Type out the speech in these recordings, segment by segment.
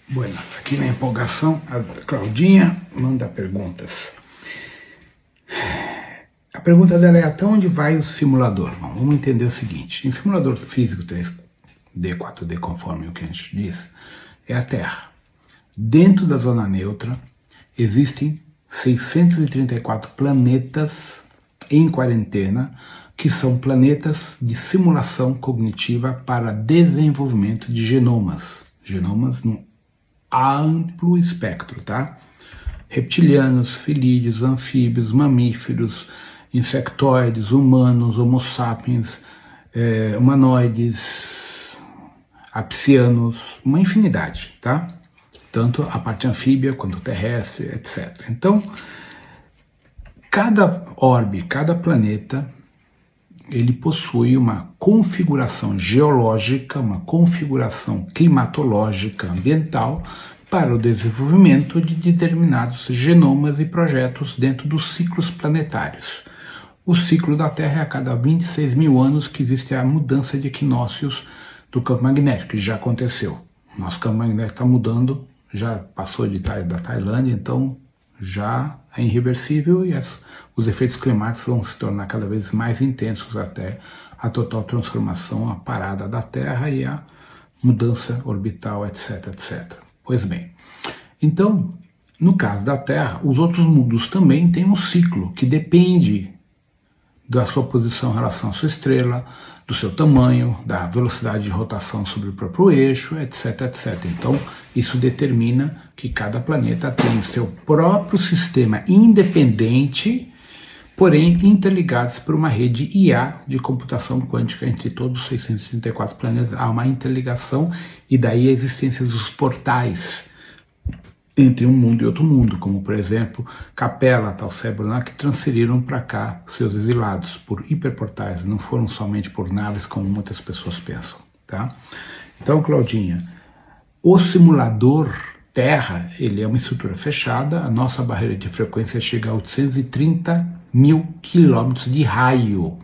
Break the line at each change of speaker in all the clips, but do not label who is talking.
Buenas, aqui na empolgação, a Claudinha manda perguntas. A pergunta dela é: até onde vai o simulador? Bom, vamos entender o seguinte: em simulador físico 3D, 4D, conforme o que a gente diz, é a Terra. Dentro da zona neutra existem 634 planetas em quarentena, que são planetas de simulação cognitiva para desenvolvimento de genomas. Genomas no amplo espectro, tá? Reptilianos, felídeos, anfíbios, mamíferos, insectoides, humanos, homo sapiens, humanoides, apsianos, uma infinidade, tá? Tanto a parte anfíbia quanto terrestre, etc. Então, cada orbe, cada planeta, ele possui uma configuração geológica, uma configuração climatológica ambiental para o desenvolvimento de determinados genomas e projetos dentro dos ciclos planetários. O ciclo da Terra é a cada 26 mil anos que existe a mudança de equinócios do campo magnético, que já aconteceu. Nosso campo magnético está mudando, já passou da Tailândia, então já é irreversível e os efeitos climáticos vão se tornar cada vez mais intensos até a total transformação, a parada da Terra e a mudança orbital, etc, etc. Pois bem, então, no caso da Terra, os outros mundos também têm um ciclo que depende da sua posição em relação à sua estrela, do seu tamanho, da velocidade de rotação sobre o próprio eixo, etc, etc. Então, isso determina que cada planeta tem seu próprio sistema independente, porém interligados por uma rede IA de computação quântica entre todos os 634 planetas. Há uma interligação e daí a existência dos portais entre um mundo e outro mundo, como por exemplo Capella, Talcebrona, que transferiram para cá seus exilados por hiperportais, não foram somente por naves como muitas pessoas pensam, tá? Então, Claudinha, o simulador Terra, ele é uma estrutura fechada, a nossa barreira de frequência chega a 830 mil quilômetros de raio.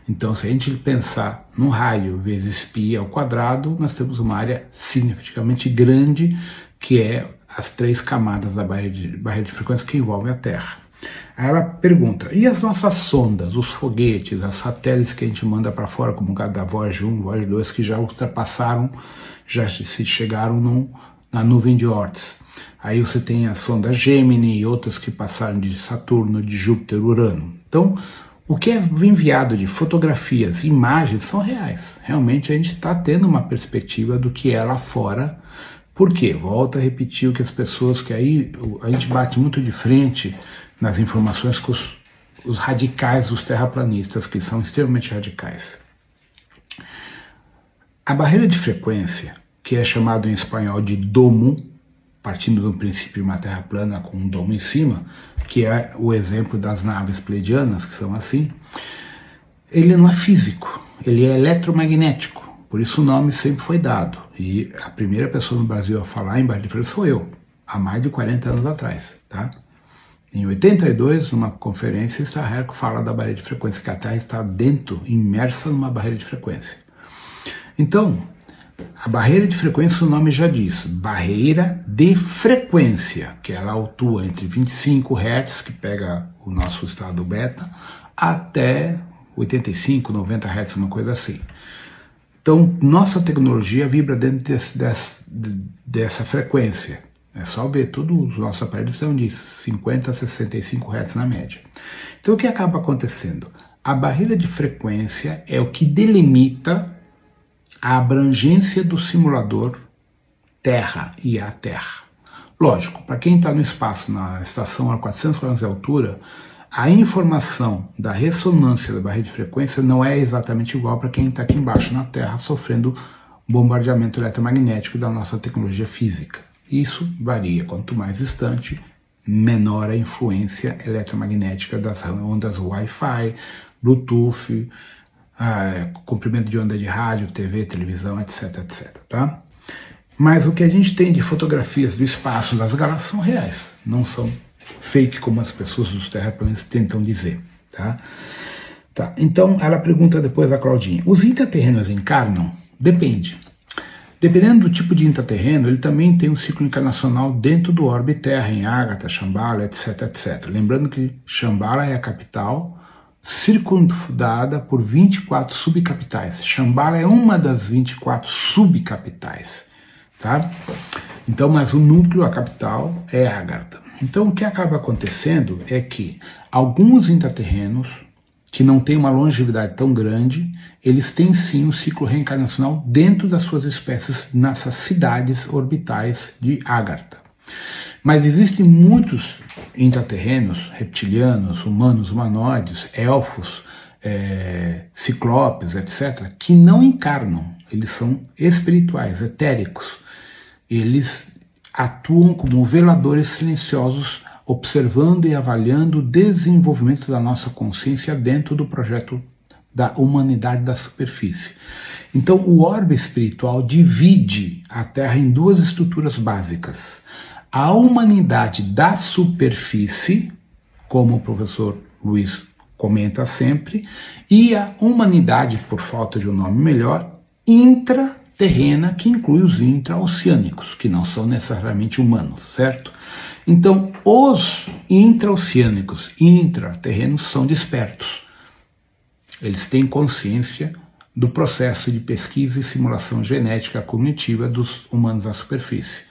Então, se a gente pensar no raio vezes π ao quadrado, nós temos uma área significativamente grande, que é as 3 camadas da barreira de frequência que envolvem a Terra. Aí ela pergunta: e as nossas sondas, os foguetes, as satélites que a gente manda para fora, como o caso da Voyager 1, Voyager 2, que já ultrapassaram, já se chegaram na nuvem de Oort. Aí você tem a sonda Gemini e outras que passaram de Saturno, de Júpiter, Urano. Então, o que é enviado de fotografias, imagens, são reais. Realmente a gente está tendo uma perspectiva do que é lá fora. Por quê? Volto a repetir o que as pessoas, que aí a gente bate muito de frente nas informações com os radicais, os terraplanistas, que são extremamente radicais. A barreira de frequência, que é chamado em espanhol de domo, partindo do princípio de uma terra plana com um domo em cima, que é o exemplo das naves pleiadianas, que são assim, ele não é físico, ele é eletromagnético. Por isso o nome sempre foi dado. E a primeira pessoa no Brasil a falar em barreira de frequência sou eu, há mais de 40 anos atrás, tá? Em 82, numa conferência, Starrett fala da barreira de frequência, que a Terra está dentro, imersa numa barreira de frequência. Então, a barreira de frequência, o nome já diz, barreira de frequência, que ela atua entre 25 Hz, que pega o nosso estado beta, até 85, 90 Hz, uma coisa assim. Então, nossa tecnologia vibra dentro dessa frequência. É só ver, todos os nossos aparelhos são de 50 a 65 Hz na média. Então, o que acaba acontecendo? A barreira de frequência é o que delimita a abrangência do simulador Terra e a Terra. Lógico, para quem está no espaço, na estação a 400 km de altura, a informação da ressonância da barreira de frequência não é exatamente igual para quem está aqui embaixo na Terra sofrendo bombardeamento eletromagnético da nossa tecnologia física. Isso varia. Quanto mais distante, menor a influência eletromagnética das ondas Wi-Fi, Bluetooth, comprimento de onda de rádio, TV, televisão, etc, etc, tá? Mas o que a gente tem de fotografias do espaço das galáxias são reais, não são fake como as pessoas dos terraplanistas tentam dizer, tá? Então ela pergunta depois da Claudinha: os intraterrenos encarnam? Depende Dependendo do tipo de intraterreno, ele também tem um ciclo encarnacional dentro do orbe Terra, em Ágata, Shambhala, etc, etc. Lembrando que Shambhala é a capital, circundada por 24 subcapitais. Shambhala é uma das 24 subcapitais, tá? Então, mas o núcleo, a capital, é Agartha. Então, o que acaba acontecendo é que alguns intraterrenos que não têm uma longevidade tão grande, eles têm sim um ciclo reencarnacional dentro das suas espécies, nessas cidades orbitais de Agartha. Mas existem muitos intraterrenos, reptilianos, humanos, humanoides, elfos, ciclopes, etc., que não encarnam, eles são espirituais, etéricos. Eles atuam como veladores silenciosos, observando e avaliando o desenvolvimento da nossa consciência dentro do projeto da humanidade da superfície. Então, o orbe espiritual divide a Terra em duas estruturas básicas. A humanidade da superfície, como o professor Luiz comenta sempre, e a humanidade, por falta de um nome melhor, intraterrena, que inclui os intraoceânicos, que não são necessariamente humanos, certo? Então, os intraoceânicos e intraterrenos são despertos. Eles têm consciência do processo de pesquisa e simulação genética cognitiva dos humanos da superfície,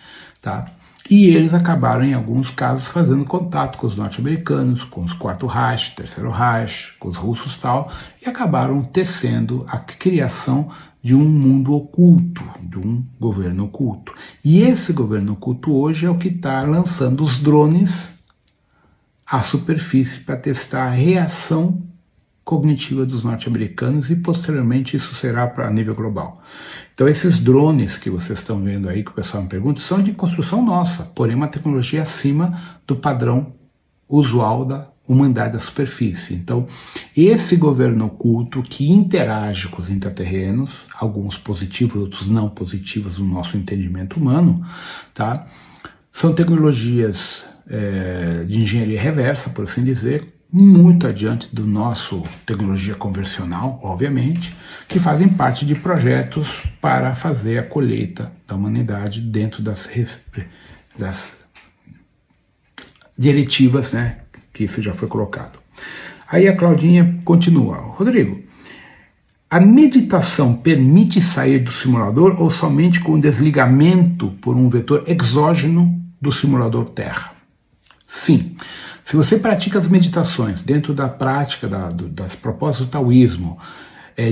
tá? E eles acabaram, em alguns casos, fazendo contato com os norte-americanos, com os Quarto Reich, Terceiro Reich, com os russos e tal, e acabaram tecendo a criação de um mundo oculto, de um governo oculto. E esse governo oculto hoje é o que está lançando os drones à superfície para testar a reação cognitiva dos norte-americanos e posteriormente isso será para nível global. Então esses drones que vocês estão vendo aí, que o pessoal me pergunta, são de construção nossa, porém uma tecnologia acima do padrão usual da humanidade da superfície. Então esse governo oculto que interage com os intraterrenos, alguns positivos, outros não positivos no nosso entendimento humano, tá? São tecnologias de engenharia reversa, por assim dizer, muito adiante do nosso tecnologia convencional, obviamente, que fazem parte de projetos para fazer a colheita da humanidade dentro das diretivas, né, que isso já foi colocado. Aí a Claudinha continua. Rodrigo, a meditação permite sair do simulador ou somente com desligamento por um vetor exógeno do simulador Terra? Sim. Se você pratica as meditações dentro da prática das propostas do taoísmo,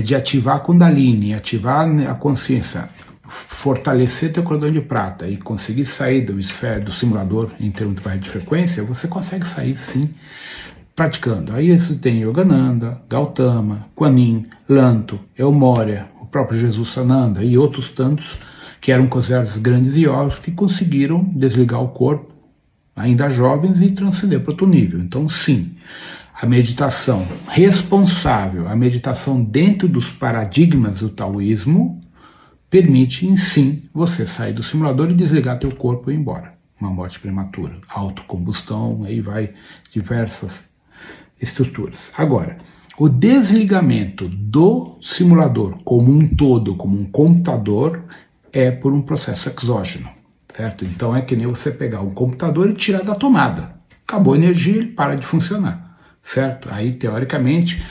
de ativar a Kundalini, ativar a consciência, fortalecer teu cordão de prata e conseguir sair do esfera do simulador em termos de barra de frequência, você consegue sair sim praticando. Aí você tem Yogananda, Gautama, Kuan Yin, Lanto, Elmória, o próprio Jesus Sananda e outros tantos que eram considerados grandes yogis que conseguiram desligar o corpo ainda jovens e transcender para outro nível. Então, sim, a meditação responsável, a meditação dentro dos paradigmas do taoísmo, permite, sim, você sair do simulador e desligar teu corpo e ir embora. Uma morte prematura, autocombustão, aí vai diversas estruturas. Agora, o desligamento do simulador como um todo, como um computador, é por um processo exógeno. Certo? Então é que nem você pegar um computador e tirar da tomada. Acabou a energia, ele para de funcionar. Certo? Aí, teoricamente,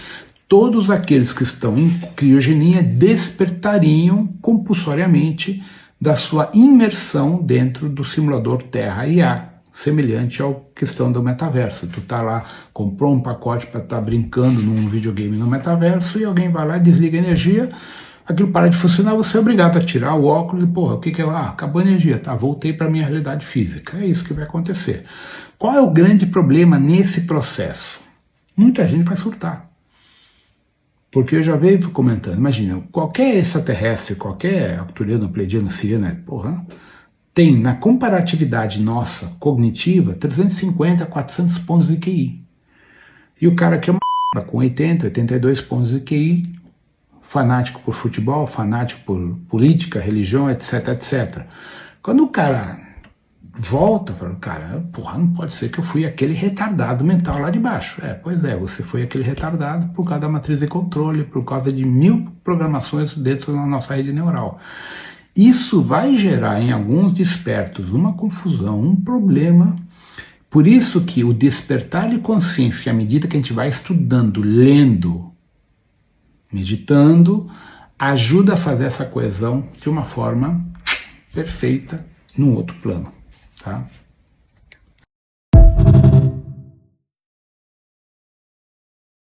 todos aqueles que estão em criogenia despertariam compulsoriamente da sua imersão dentro do simulador Terra IA, semelhante à questão do metaverso. Tu tá lá, comprou um pacote para estar brincando num videogame no metaverso e alguém vai lá e desliga a energia, aquilo para de funcionar, você é obrigado a tirar o óculos e, porra, o que é? Acabou a energia, tá, voltei para a minha realidade física. É isso que vai acontecer. Qual é o grande problema nesse processo? Muita gente vai surtar. Porque eu já veio comentando, imagina, qualquer extraterrestre, qualquer arcturiano, pleiadiano, siriano, porra, tem na comparatividade nossa, cognitiva, 350 a 400 pontos de QI. E o cara que é uma com 80, 82 pontos de QI, fanático por futebol, fanático por política, religião, etc, etc. Quando o cara volta, fala, cara, porra, não pode ser que eu fui aquele retardado mental lá de baixo. Pois é, você foi aquele retardado por causa da matriz de controle, por causa de 1000 programações dentro da nossa rede neural. Isso vai gerar em alguns despertos uma confusão, um problema. Por isso que o despertar de consciência, à medida que a gente vai estudando, lendo, meditando, ajuda a fazer essa coesão de uma forma perfeita num outro plano, tá?